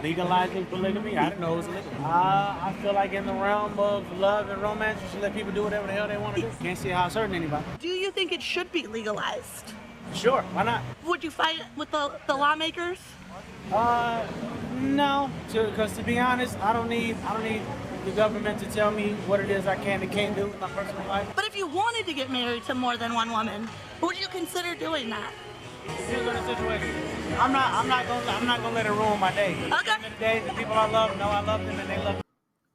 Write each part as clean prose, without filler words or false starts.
legalizing polygamy. I didn't know it was illegal. I feel like in the realm of love and romance, you should let people do whatever the hell they want to do. Can't see how it's hurting anybody. Do you think it should be legalized? Sure, why not? Would you fight with the lawmakers? No, because to be honest, I don't need the government to tell me what it is I can and can't do in my personal life. But if you wanted to get married to more than one woman, would you consider doing that? Depends on the situation. I'm not gonna let it ruin my day. Okay. At the end of the day, the people I love know I love them and they love me.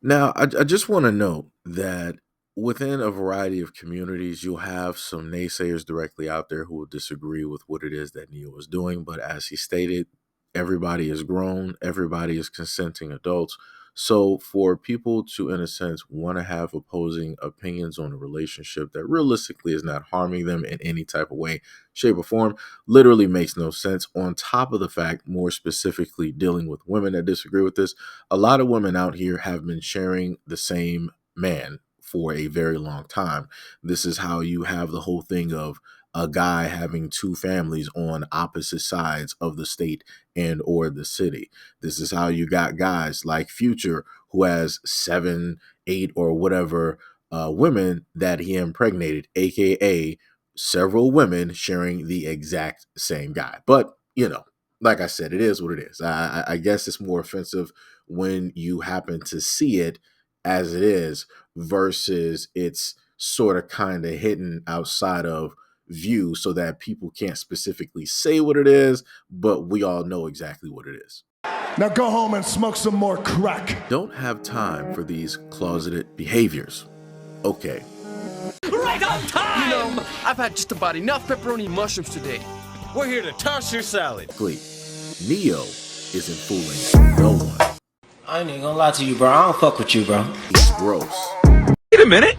Now, I just want to note that within a variety of communities, you'll have some naysayers directly out there who will disagree with what it is that Neo is doing. But as he stated, everybody is grown, everybody is consenting adults. So for people to, in a sense, want to have opposing opinions on a relationship that realistically is not harming them in any type of way, shape, or form, literally makes no sense. On top of the fact, more specifically dealing with women that disagree with this, a lot of women out here have been sharing the same man for a very long time. This is how you have the whole thing of a guy having two families on opposite sides of the state and or the city. This is how you got guys like Future, who has 7, 8, or whatever women that he impregnated, aka several women sharing the exact same guy. But like I said, it is what it is. I guess it's more offensive when you happen to see it as it is versus it's sort of kind of hidden outside of view so that people can't specifically say what it is, but we all know exactly what it is. Now go home and smoke some more crack. Don't have time for these closeted behaviors. Okay. Right on time! I've had just about enough pepperoni and mushrooms today. We're here to toss your salad. Neo isn't fooling no one. I ain't even gonna lie to you, bro. I don't fuck with you, bro. He's gross. Wait a minute.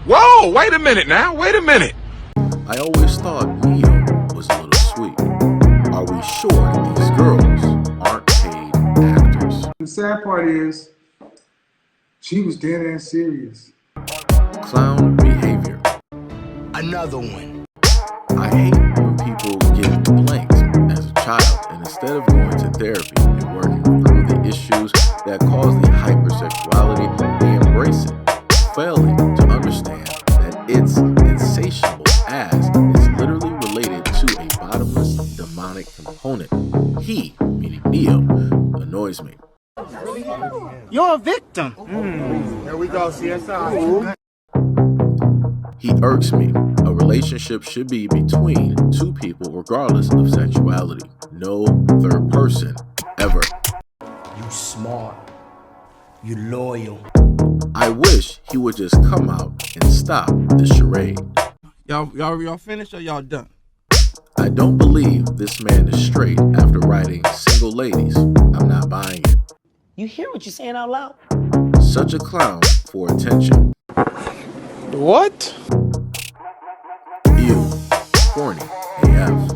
Whoa, wait a minute now. Wait a minute. I always thought Neo was a little sweet. Are we sure these girls aren't paid actors? The sad part is, she was dead ass serious. Clown behavior. Another one. I hate when people get blanked as a child, and instead of going to therapy and working through the issues that cause the hypersexuality, they embrace it, failing to understand that it's insatiable as is literally related to a bottomless demonic component. He, meaning Neo, annoys me. You're a victim. There we go, CSI. He irks me. A relationship should be between two people regardless of sexuality. No third person, ever. You smart. You loyal. I wish he would just come out and stop the charade. Y'all finished or y'all done? I don't believe this man is straight after writing Single Ladies. I'm not buying it. You hear what you're saying out loud? Such a clown for attention. What? Ew. Corny AF.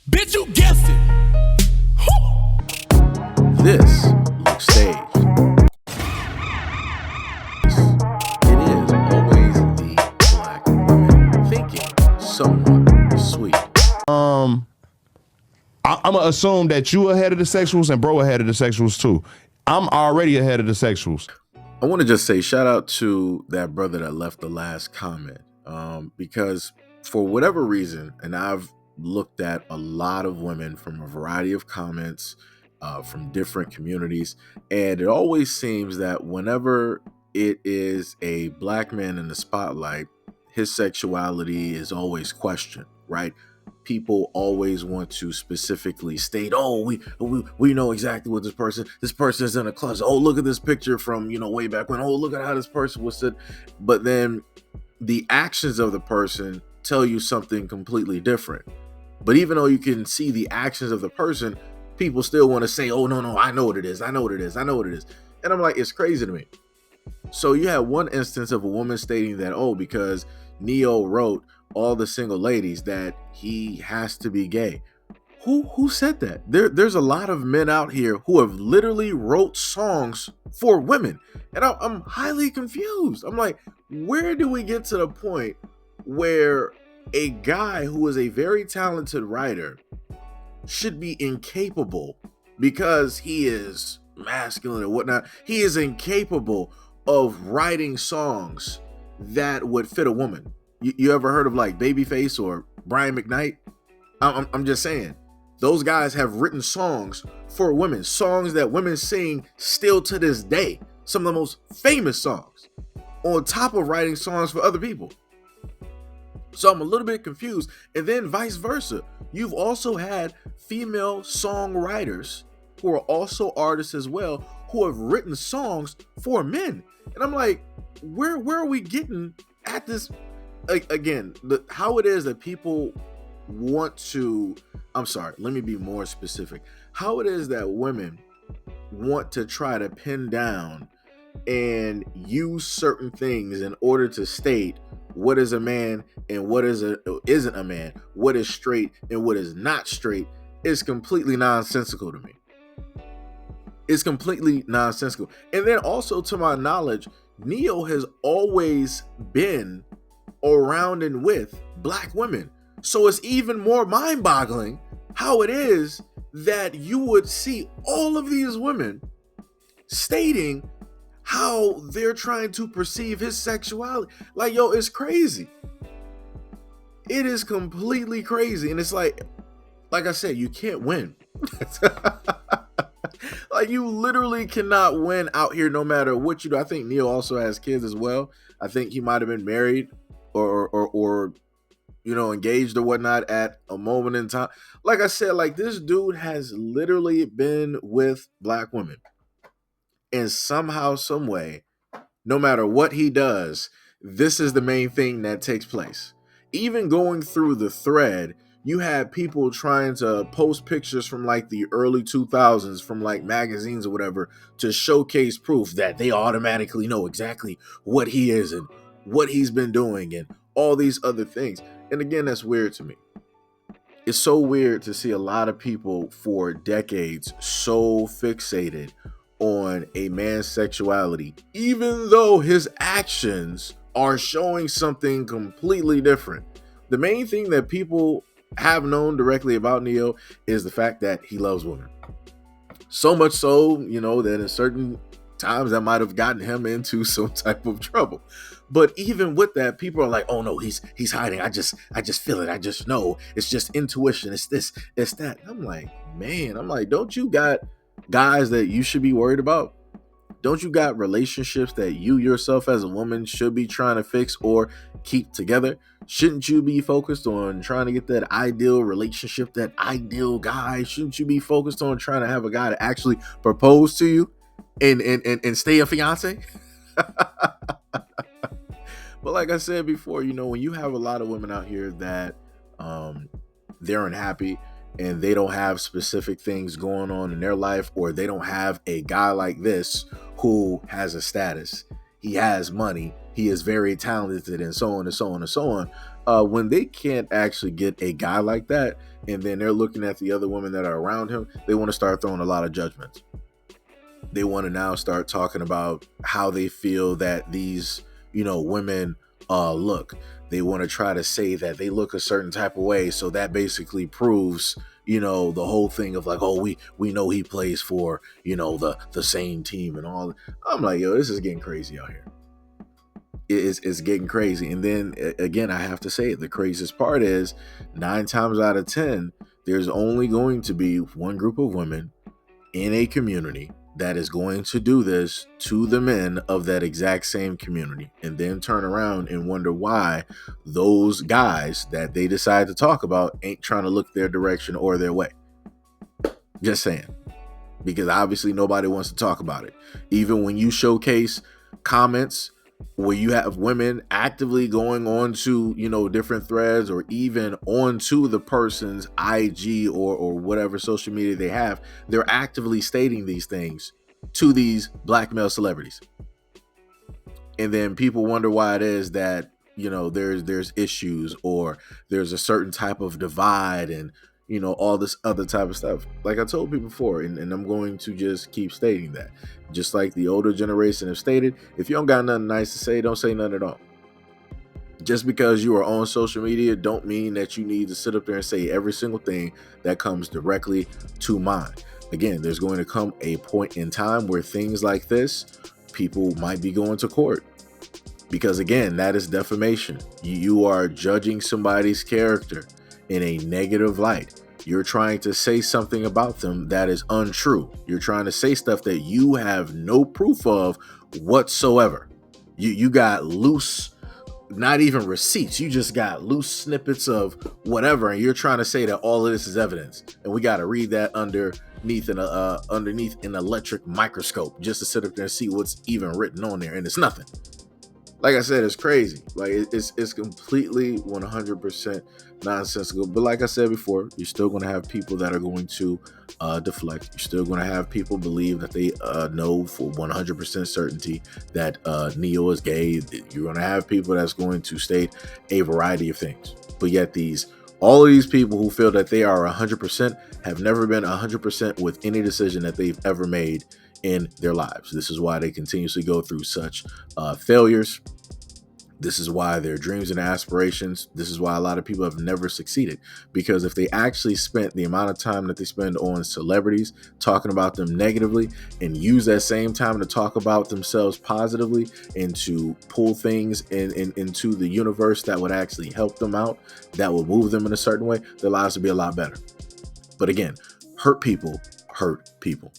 Bitch, you guessed it. This looks staged. It is always the black woman thinking someone is sweet. I'm gonna assume that you ahead of the sexuals and bro ahead of the sexuals too. I'm already ahead of the sexuals. I want to just say shout out to that brother that left the last comment, because for whatever reason, and I've looked at a lot of women from a variety of comments from different communities, and it always seems that whenever it is a black man in the spotlight, his sexuality is always questioned, right? People always want to specifically state, oh, we know exactly what this person is in a closet. Oh, look at this picture from, way back when. Oh, look at how this person was sit. But then the actions of the person tell you something completely different. But even though you can see the actions of the person, people still want to say, oh, no, I know what it is. I know what it is. I know what it is. And I'm like, it's crazy to me. So you have one instance of a woman stating that, oh, because Neo wrote all the single ladies that he has to be gay. Who said that? There's a lot of men out here who have literally wrote songs for women. And I'm highly confused. I'm like, where do we get to the point where a guy who is a very talented writer should be incapable because he is masculine and whatnot, he is incapable of writing songs that would fit a woman. You ever heard of like Babyface or Brian McKnight? I'm just saying, those guys have written songs for women, songs that women sing still to this day, some of the most famous songs, on top of writing songs for other people. So I'm a little bit confused. And then vice versa, you've also had female songwriters who are also artists as well, who have written songs for men. And I'm like, where are we getting at this? Again, how it is that people want to, I'm sorry, let me be more specific. How it is that women want to try to pin down and use certain things in order to state what is a man and what isn't a man, what is straight and what is not straight, is completely nonsensical to me. It's completely nonsensical. And then also, to my knowledge, Neo has always been around and with black women. So it's even more mind-boggling how it is that you would see all of these women stating how they're trying to perceive his sexuality. Like, yo, it's crazy. It is completely crazy. And it's like I said, you can't win. Like, you literally cannot win out here no matter what you do. I think Neo also has kids as well. I think he might have been married or engaged or whatnot at a moment in time. Like I said, like, this dude has literally been with black women. And somehow, some way, no matter what he does, this is the main thing that takes place. Even going through the thread, you had people trying to post pictures from like the early 2000s from like magazines or whatever to showcase proof that they automatically know exactly what he is and what he's been doing and all these other things. And again, that's weird to me. It's so weird to see a lot of people for decades so fixated on a man's sexuality, even though his actions are showing something completely different. The main thing that people have known directly about Neo is the fact that he loves women. So much so, that in certain times that might have gotten him into some type of trouble. But even with that, people are like, oh no, he's hiding. I just feel it. I just know. It's just intuition. It's this, it's that. I'm like, don't you got guys that you should be worried about? Don't you got relationships that you yourself as a woman should be trying to fix or keep together? Shouldn't you be focused on trying to get that ideal relationship, that ideal guy? Shouldn't you be focused on trying to have a guy to actually propose to you and stay a fiance? But like I said before, when you have a lot of women out here that they're unhappy and they don't have specific things going on in their life, or they don't have a guy like this who has a status, he has money, he is very talented, and so on and so on and so on. When they can't actually get a guy like that, and then they're looking at the other women that are around him, they want to start throwing a lot of judgments. They want to now start talking about how they feel that these, women look. They want to try to say that they look a certain type of way, so that basically proves, the whole thing of like, oh, we know he plays for, the same team and all. I'm like, yo, this is getting crazy out here. It's getting crazy. And then again, I have to say, the craziest part is 9 times out of 10, there's only going to be one group of women in a community that is going to do this to the men of that exact same community, and then turn around and wonder why those guys that they decide to talk about ain't trying to look their direction or their way. Just saying. Because obviously nobody wants to talk about it. Even when you showcase comments where you have women actively going on to, different threads, or even onto the person's IG or whatever social media they have, they're actively stating these things to these black male celebrities. And then people wonder why it is that, there's issues, or there's a certain type of divide, and, all this other type of stuff. Like I told people before, and I'm going to just keep stating that. Just like the older generation have stated, if you don't got nothing nice to say, don't say nothing at all. Just because you are on social media don't mean that you need to sit up there and say every single thing that comes directly to mind. again, there's going to come a point in time where things like this, people might be going to court. Because again, that is defamation. You are judging somebody's character in a negative light. You're trying to say something about them that is untrue. You're trying to say stuff that you have no proof of whatsoever. You got loose, not even receipts. You just got loose snippets of whatever, and you're trying to say that all of this is evidence. And we got to read that underneath an electric microscope just to sit up there and see what's even written on there, and it's nothing. Like I said, it's crazy. Like it's completely 100% nonsensical. But like I said before, you're still going to have people that are going to deflect. You're still going to have people believe that they know for 100% certainty that Neo is gay. You're going to have people that's going to state a variety of things. But yet all of these people who feel that they are 100% have never been 100% with any decision that they've ever made in their lives. This is why they continuously go through such failures. This is why their dreams and aspirations, this is why a lot of people have never succeeded. Because if they actually spent the amount of time that they spend on celebrities, talking about them negatively, and use that same time to talk about themselves positively and to pull things into the universe that would actually help them out, that would move them in a certain way, their lives would be a lot better. But again, hurt people hurt people.